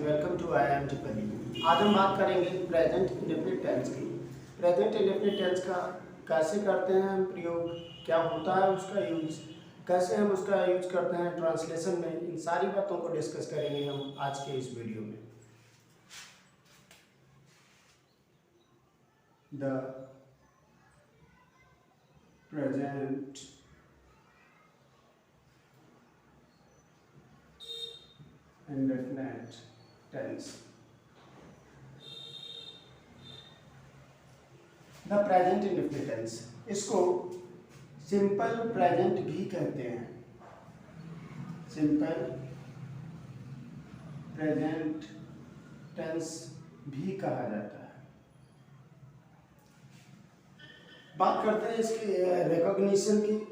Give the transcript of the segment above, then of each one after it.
Welcome to IIM टिप्पणी। आज हम बात करेंगे प्रेजेंट इंडेफिनिट टेंस की। प्रेजेंट इंडेफिनिट टेंस का कैसे करते हैं हम प्रयोग, क्या होता है उसका यूज, कैसे हम उसका यूज करते हैं ट्रांसलेशन में, इन सारी बातों को डिस्कस करेंगे हम आज के इस वीडियो में। The present indefinite tense। The present indefinite tense, इसको सिंपल प्रेजेंट भी कहते हैं। सिंपल प्रेजेंट टेंस भी कहा जाता है। बात करते हैं इसकी रिकॉग्निशन की।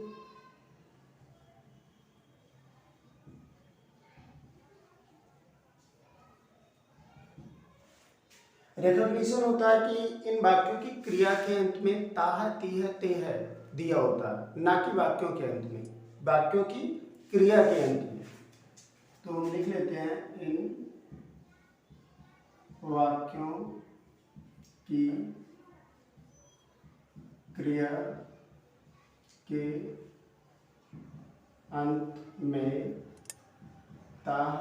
रिकॉग्निशन होता है कि इन वाक्यों की क्रिया के अंत में ताह तीह तेह दिया होता है, ना कि वाक्यों के अंत में, वाक्यों की क्रिया के अंत में। तो हम लिख लेते हैं इन वाक्यों की क्रिया के अंत में ताह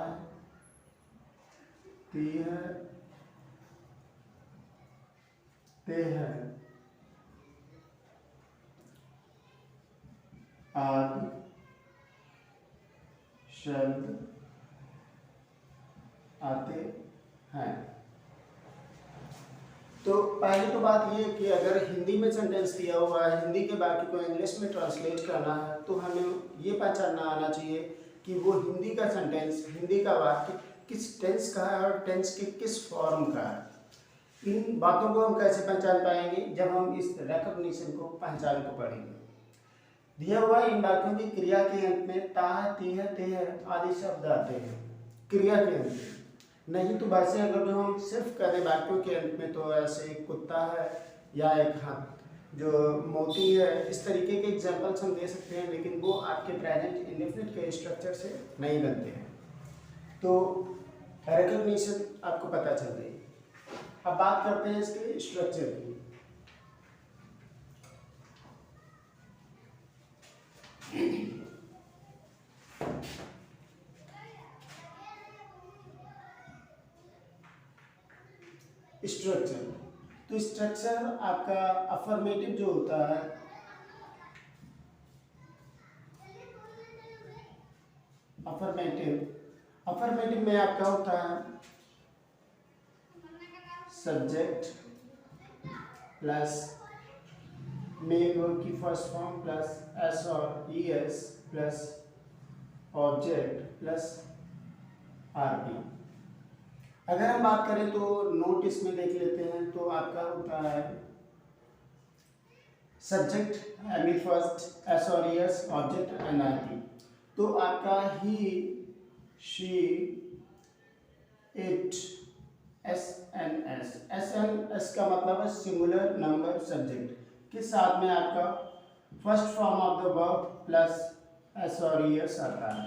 तीह तेह आदि शब्द आते हैं। तो पहली तो बात ये कि अगर हिंदी में सेंटेंस दिया हुआ है, हिंदी के वाक्य को इंग्लिश में ट्रांसलेट करना है, तो हमें ये पहचानना आना चाहिए कि वो हिंदी का सेंटेंस, हिंदी का वाक्य किस टेंस का है और टेंस के किस फॉर्म का है। इन बातों को हम कैसे पहचान पाएंगे? जब हम इस रिकॉग्निशन को पहचान को पढ़ेंगे। दिया हुआ इन वाक्यों की क्रिया के अंत में ताह तीह तेह आदि शब्द आते हैं। क्रिया के अंत में नहीं तो वैसे अगर जो हम सिर्फ करें वाक्यों के अंत में, तो ऐसे एक कुत्ता है या एक हाथ जो मोती है, इस तरीके के एग्जाम्पल्स हम दे सकते हैं, लेकिन वो आपके प्रेजेंट इंडेफिनिट के स्ट्रक्चर से नहीं बनते हैं। तो रिकॉग्निशन आपको पता चल गई। अब बात करते हैं इसके स्ट्रक्चर की। स्ट्रक्चर, तो स्ट्रक्चर आपका अफर्मेटिव जो होता है, अफर्मेटिव में आपका होता है सब्जेक्ट प्लस मेन वर्ब की फर्स्ट फॉर्म प्लस एस और ES plus object plus RP. अगर हम बात करें तो नोट इसमें देख लेते हैं, तो आपका होता है सब्जेक्ट एमी फर्स्ट एस और ईएस ऑब्जेक्ट एंड आरपी। तो आपका he she it s n s का मतलब है सिंगुलर नंबर सब्जेक्ट के साथ में आपका first form of the verb plus S और ईएस आता है।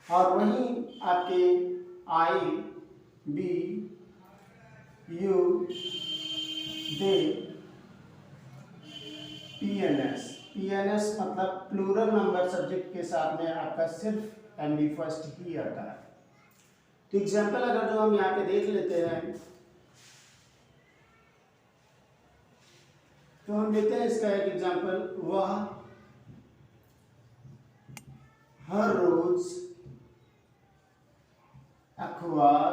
और वहीं आपके आई बी यू दे पीएनएस मतलब प्लूरल नंबर सब्जेक्ट के साथ में आपका सिर्फ एमडी फर्स्ट ही आता है। तो एग्जाम्पल अगर जो हम यहाँ पे देख लेते हैं, तो हम लेते हैं इसका एक एग्जाम्पल, वह हर रोज अखबार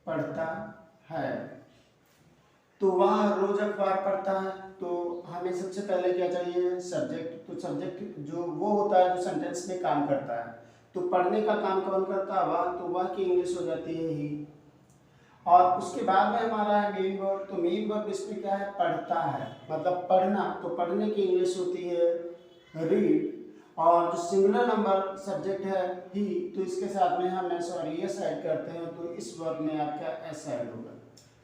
पढ़ता है। तो वह हर रोज अखबार पढ़ता है, तो हमें सबसे पहले क्या चाहिए? सब्जेक्ट। तो सब्जेक्ट जो वो होता है जो सेंटेंस में काम करता है, तो पढ़ने का काम कौन करता है? वह। तो वह की इंग्लिश हो जाती है ही। और उसके बाद में हमारा है मेन वर्ब। तो मेन वर्ब इसमें क्या है? पढ़ता है, मतलब पढ़ना। तो पढ़ने की इंग्लिश होती है रीड। और जो सिंगुलर नंबर सब्जेक्ट है ही, तो इसके साथ में हम एस और एस ऐड करते हैं, तो इस वर्ब में आपका एस ऐड होगा।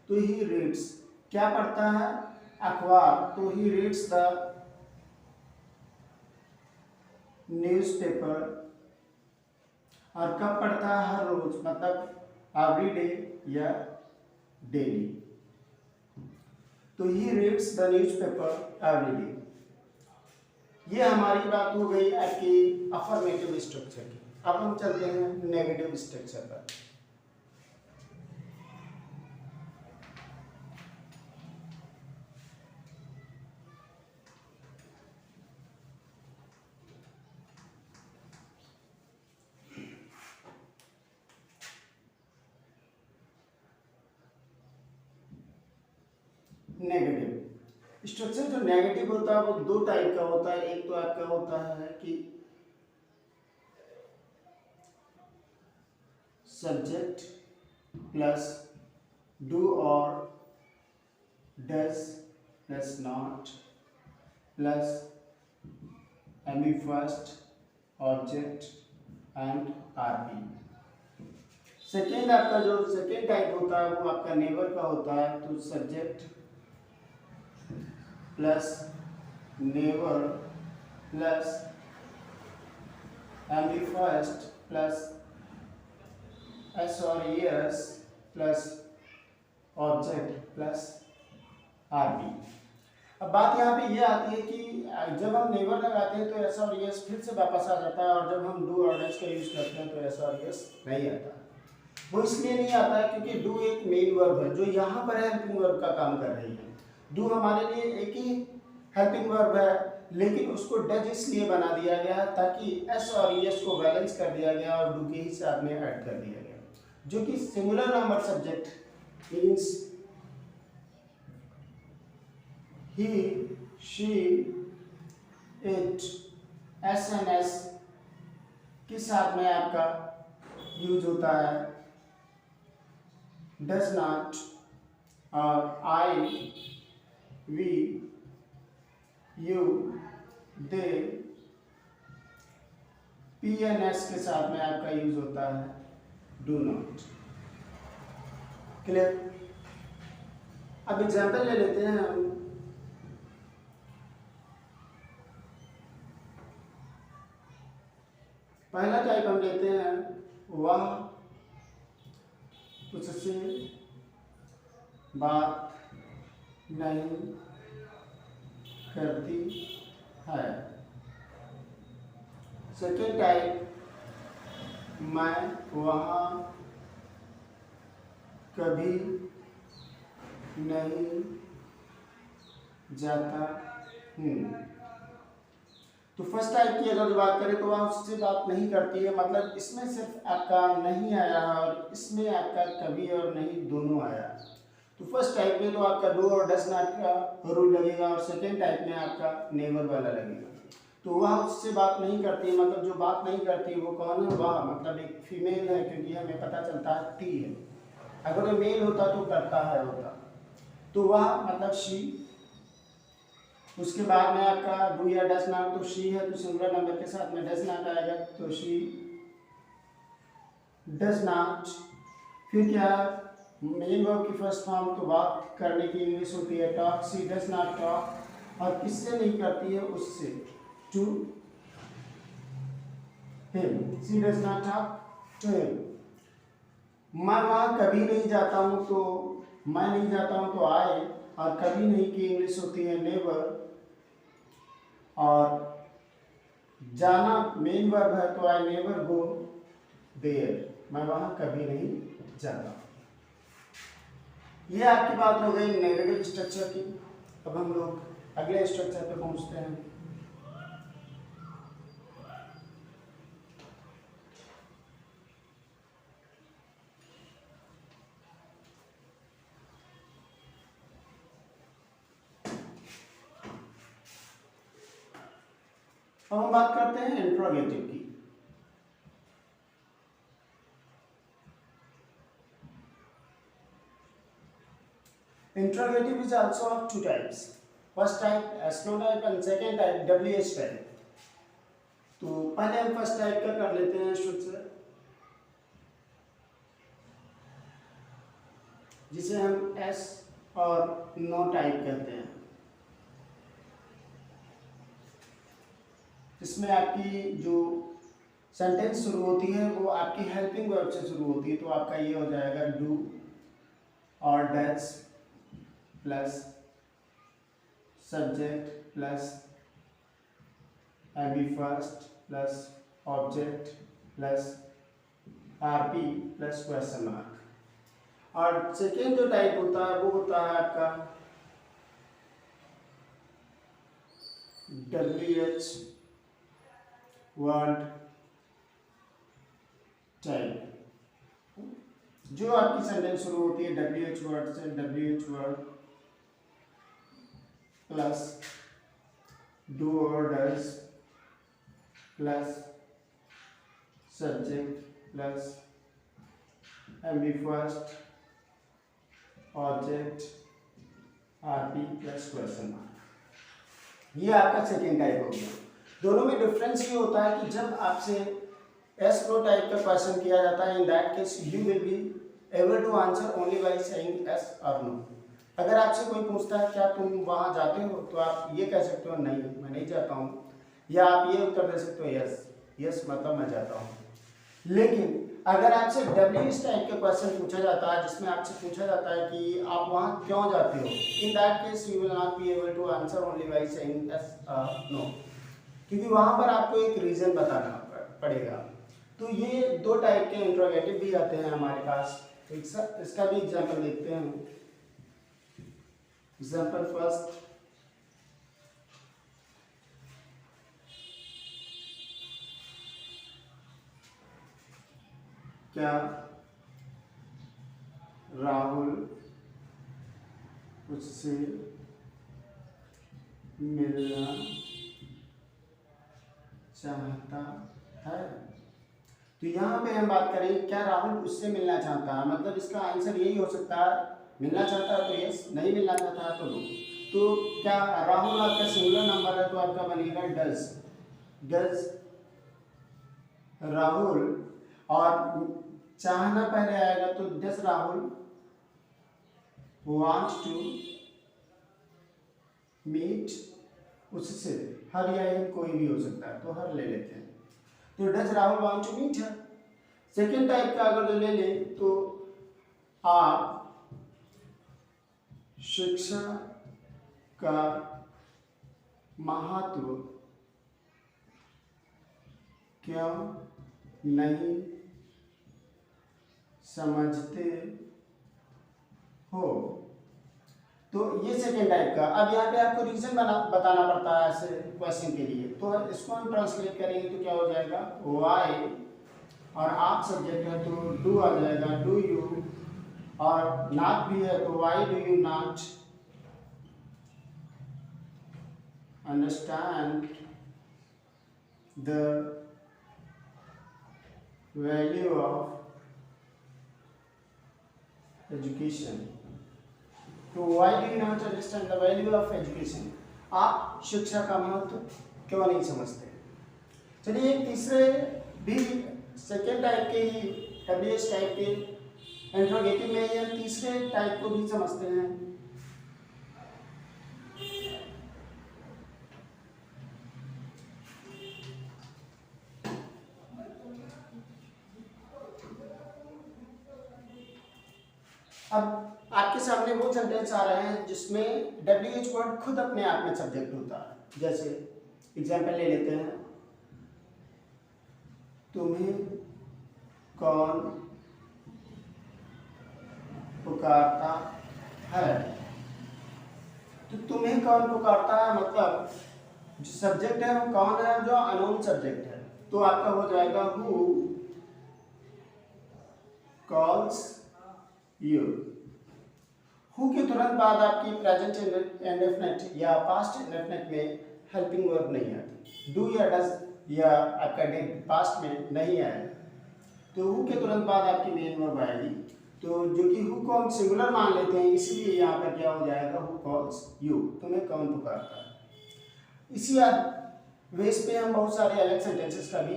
तो ही रीड्स, क्या पढ़ता है? अखबार। तो ही रीड्स द न्यूज़पेपर और कब पढ़ता है? हर रोज, मतलब एवरी डे या डेली। तो he reads the newspaper every day. ये हमारी बात हो गई आपकी अफर्मेटिव स्ट्रक्चर की। अब हम चलते हैं नेगेटिव स्ट्रक्चर पर। नेगेटिव स्ट्रक्चर जो नेगेटिव होता है वो दो टाइप का होता है। एक तो आपका होता है कि सब्जेक्ट प्लस डू और डज प्लस नॉट प्लस एमी first object and RB. Second आपका जो सेकेंड टाइप होता है वो आपका नेबर का होता है। तो सब्जेक्ट प्लस नेबर प्लस एमी फर्स्ट प्लस एस और s plus object plus RB. अब बात यहाँ पे ये आती है कि जब हम नेबर लगाते हैं तो एस और एस फिर से वापस आ जाता है, और जब हम डू और डज का यूज करते हैं तो एस और एस नहीं आता। वो इसलिए नहीं आता है क्योंकि डू एक मेन वर्ब है जो यहाँ पर हेल्पिंग वर्ब का काम कर रही है। डू हमारे लिए एक ही हेल्पिंग वर्ब है, लेकिन उसको डज इसलिए बना दिया गया ताकि एस और एस को बैलेंस कर दिया गया और डू के ही साथ में ऐड कर दिया गया, जो कि singular number subject means he, she, it, SMS के साथ में आपका यूज होता है। does not और I, we, you, they, PNS के साथ में आपका यूज होता है do not। क्लियर? अब एग्जाम्पल ले लेते हैं हम। पहला टाइप हम लेते हैं वह उससे बात नहीं करती है। सेकेंड टाइप मैं वहाँ कभी नहीं जाता हूँ। तो फर्स्ट टाइप की अगर बात करें तो वह उससे बात नहीं करती है, मतलब इसमें सिर्फ आपका नहीं आया और इसमें आपका कभी और नहीं दोनों आया। तो फर्स्ट टाइप में तो आपका डू और डज नॉट का रूल लगेगा और सेकेंड टाइप में आपका नेवर वाला लगेगा। तो वह उससे बात नहीं करती है, मतलब जो बात नहीं करती वो कौन है? वह मतलब एक फीमेल है, क्योंकि हमें पता चलता है टी है। अगर वो मेल होता तो करता है होता, तो वह मतलब शी। उसके बाद में आपका डू या डज नॉट, तो शी है तो सिंगुलर नंबर के साथ में डज नॉट आएगा, तो शी डज नॉट। फिर क्या? मेन वर्ब की फर्स्ट फॉर्म तो बात करने की इंग्लिश होती है talk. She does not talk, और किससे नहीं करती है? उससे, to him. She does not talk to him. मैं वहाँ कभी नहीं जाता हूँ, तो मैं नहीं जाता हूँ तो आई, और कभी नहीं की इंग्लिश होती है नेवर, और जाना मेन वर्ब है तो आई नेवर गो देयर, मैं वहाँ कभी नहीं जाता। ये आपकी बात हो गई नेगेटिव स्ट्रक्चर की। अब हम लोग अगले स्ट्रक्चर पे पहुँचते हैं। अब हम बात करते हैं इंट्रोगेटिव की। Interrogative is also of two types. First type SNO type and second type WH type. तो पहले हम फर्स्ट टाइप का कर लेते हैं स्ट्रक्चर, जिसे हम एस और नो टाइप कहते हैं। इसमें आपकी जो सेंटेंस शुरू होती है वो आपकी हेल्पिंग वर्ब से शुरू होती है, तो आपका ये हो जाएगा डू और does plus subject plus B first plus object plus RP plus question mark. और सेकेंड जो टाइप होता है वो होता है आपका WH वर्ड टाइप। जो आपकी सेंटेंस शुरू होती है WH वर्ड से, WH वर्ड प्लस डू और does plus subject plus B first object RP plus question mark. ये आपका सेकेंड टाइप हो गया। दोनों में डिफरेंस ये होता है कि जब आपसे एस प्रो टाइप का क्वेश्चन किया जाता है, in that case you will be able to answer only by saying yes और नो। अगर आपसे कोई पूछता है क्या तुम वहाँ जाते हो, तो आप ये कह सकते हो नहीं मैं नहीं जाता हूँ, या आप ये उत्तर दे सकते हो यस, यस मतलब मैं जाता हूँ। लेकिन अगर आपसे WH टाइप का क्वेश्चन पूछा जाता है जिसमें आपसे पूछा जाता है कि आप वहाँ क्यों जाते हो, in that case you will not be able to answer only by saying yes no, क्योंकि वहाँ पर आपको एक रीज़न बताना पड़ेगा। तो ये दो टाइप के इंट्रोगेटिव भी आते हैं हमारे पास। तो इसका भी एग्जाम्पल देखते हैं। एग्जाम्पल फर्स्ट, क्या राहुल उससे मिलना चाहता है? तो यहाँ पे हम बात करें क्या राहुल उससे मिलना चाहता है, मतलब इसका आंसर यही हो सकता है मिलना चाहता है तो यस, नहीं मिलना चाहता है तो नो। तो क्या राहुल आपका सिंगुलर नंबर है तो आपका बनेगा डज, डज राहुल, और चाहना पहले आएगा तो does Rahul want to meet उससे, हर या इन कोई भी हो सकता है तो हर ले लेते हैं। तो does Rahul want to meet her. Second type का अगर ले लें तो आप शिक्षा का महत्व क्यों नहीं समझते हो? तो ये सेकेंड टाइप का। अब यहाँ पे आपको रीजन बताना पड़ता है ऐसे क्वेश्चन के लिए, तो इसको हम ट्रांसलेट करेंगे तो क्या हो जाएगा वाई, और आप सब्जेक्ट है तो डू आ जाएगा डू यू, और नॉट भी है तो why do you not understand the value of education. तो why do you not understand the value of education, आप शिक्षा का महत्व क्यों नहीं समझते। चलिए एक तीसरे भी सेकेंड टाइप के ही WH टाइप के इंट्रोगेटिव में या तीसरे टाइप को भी समझते हैं। अब आपके सामने वो सेंटेंस आ रहे हैं जिसमें WH वर्ड खुद अपने आप में सब्जेक्ट होता है। जैसे एग्जाम्पल ले लेते हैं, तुम्हें कौन पुकारता है। तो तुम्हें कौन पुकारता है मतलब जो सब्जेक्ट है वो कौन है, जो अननोन सब्जेक्ट है, तो आपका हो जाएगा हु कॉल्स यू। हु के तुरंत बाद आपकी प्रेजेंट इंडेफिनिट या पास्ट इंडेफिनिट में हेल्पिंग वर्ब नहीं आती। डू या डज या आपका डिड पास्ट में नहीं आएगा, तो हु के तुरंत बाद आपकी मेन वर्ब आएगी। तो जो कि हु को हम सिंगुलर मान लेते हैं, इसलिए यहाँ पर क्या हो जाएगा हु कॉल्स यू, तुम्हें कौन पुकारता है। इसी बेस पे हम बहुत सारे अलग सेंटेंसेस का भी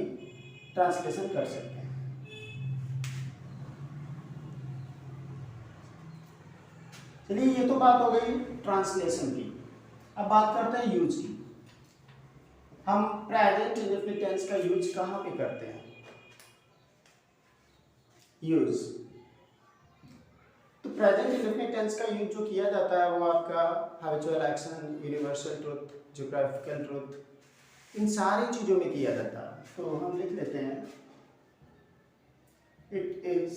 ट्रांसलेशन कर सकते हैं। चलिए ये तो बात हो गई ट्रांसलेशन की। अब बात करते हैं यूज की। हम प्रेजेंट इंडेफिनिट टेंस का यूज कहाँ पे करते हैं। यूज। तो प्रेजेंट इंडेफिनिट टेंस का यूज जो किया जाता है वो आपका habitual action, universal truth, geographical truth, इन सारी चीज़ों में किया जाता है। तो हम लिख लेते हैं it is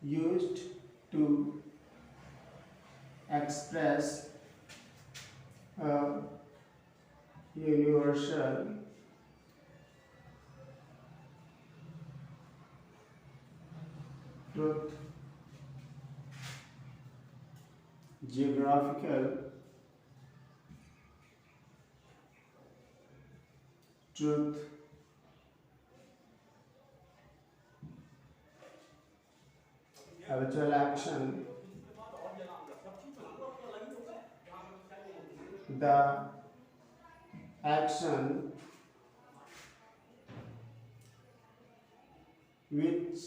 used to express a universal truth, geographical truth, habitual action, the action which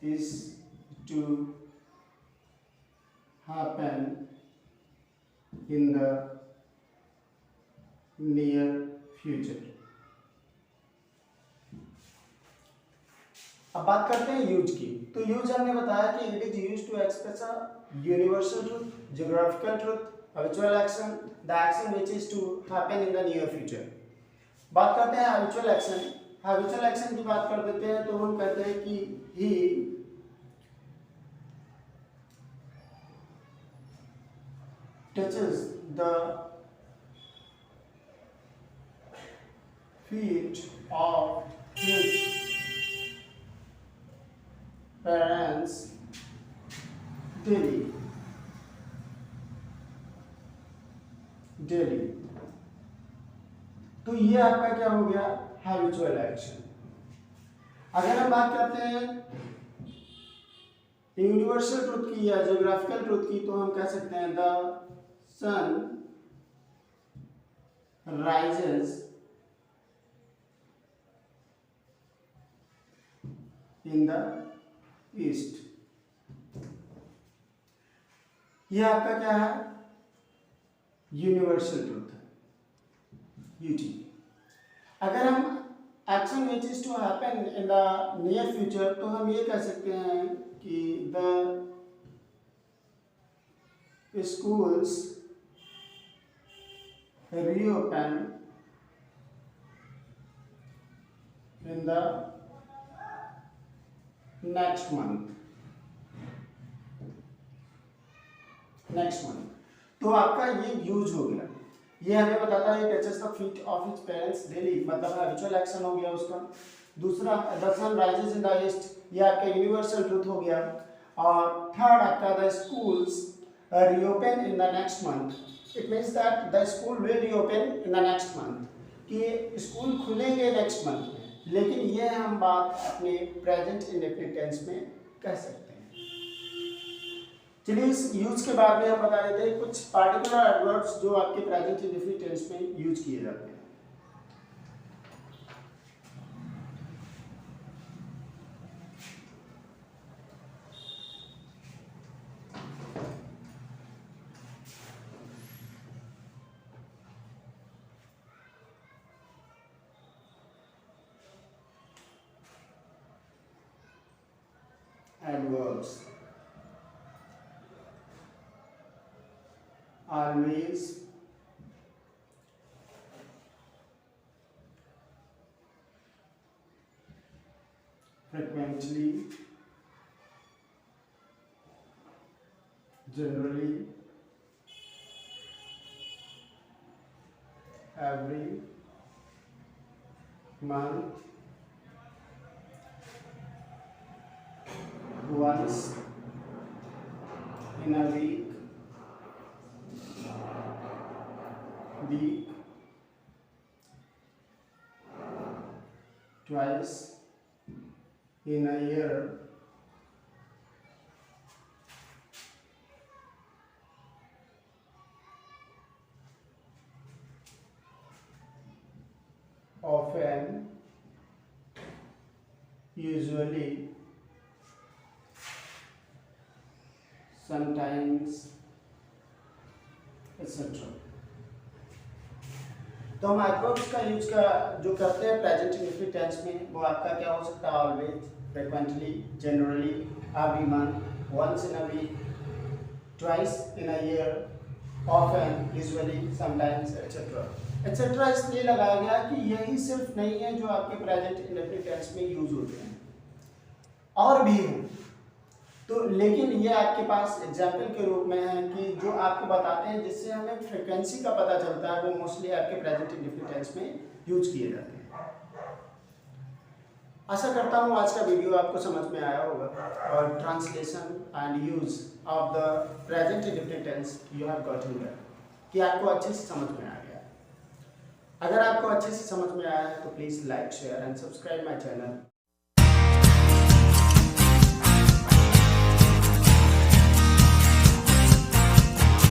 is to happen in the near future। अब बात करते हैं यूज की। तो यूज हमने बताया कि it is used to express a universal truth, geographical truth, habitual action, the action which is to happen in the near future। बात करते हैं habitual action। habitual action की बात कर देते हैं तो हम कहते हैं कि he touches the feet of his parents daily। तो ये आपका क्या हो गया, हैबिचुअल एक्शन। अगर हम बात करते हैं यूनिवर्सल ट्रुथ की या ज्योग्राफिकल ट्रुथ की तो हम कह सकते हैं the sun rises in the east. ये आपका क्या है, यूनिवर्सल ट्रुथ है, यूटी। अगर हम action which is to happen in the near future तो हम ये कह सकते हैं कि the schools reopen in the next month। तो आपका ये यूज हो गया। ये हमें बताता है touches the feet of his parents daily, मतलब हैबिचुअल एक्शन हो गया उसका। दूसरा the sun rises in the east, ये आपका यूनिवर्सल ट्रुथ हो गया। और थर्ड आपका the schools reopen in the next month, it means that the school will reopen in the next month, कि स्कूल खुलेंगे नेक्स्ट मंथ में। लेकिन ये हम बात अपने प्रेजेंट इंडेफिनिट टेंस में कह सकते हैं। चलिए इस यूज के बाद में हम बता देते हैं कुछ पार्टिकुलर एडवर्ब्स जो आपके प्रेजेंट इंडेफिनिट टेंस में यूज किए जाते हैं। Adverbs always, frequently, generally, every month, once in a week, twice in a year, often, usually, sometimes, etc। तो हम एडवर्ब्स का यूज का जो करते हैं प्रेजेंट इंडेफिनिट टेंस में, वो आपका क्या हो सकता है? Always, frequently, generally, every month, once in a week, twice in a year, often, usually, sometimes, etcetera. Etcetera इसलिए लगाया गया कि यही सिर्फ नहीं है जो आपके प्रेजेंट इंडेफिनिट टेंस में यूज होते हैं, और भी हैं। तो लेकिन ये आपके पास एग्जाम्पल के रूप में है कि जो आपको बताते हैं, जिससे हमें फ्रिक्वेंसी का पता चलता है, वो मोस्टली आपके प्रेजेंट इंडेफिनिट टेंस में यूज किए जाते हैं। आशा करता हूँ आज का वीडियो आपको समझ में आया होगा और translation and use of the present indefinite tense you have gotten that, कि आपको अच्छे से समझ में आ गया। अगर आपको अच्छे से समझ में आया है तो please like, share and subscribe my channel.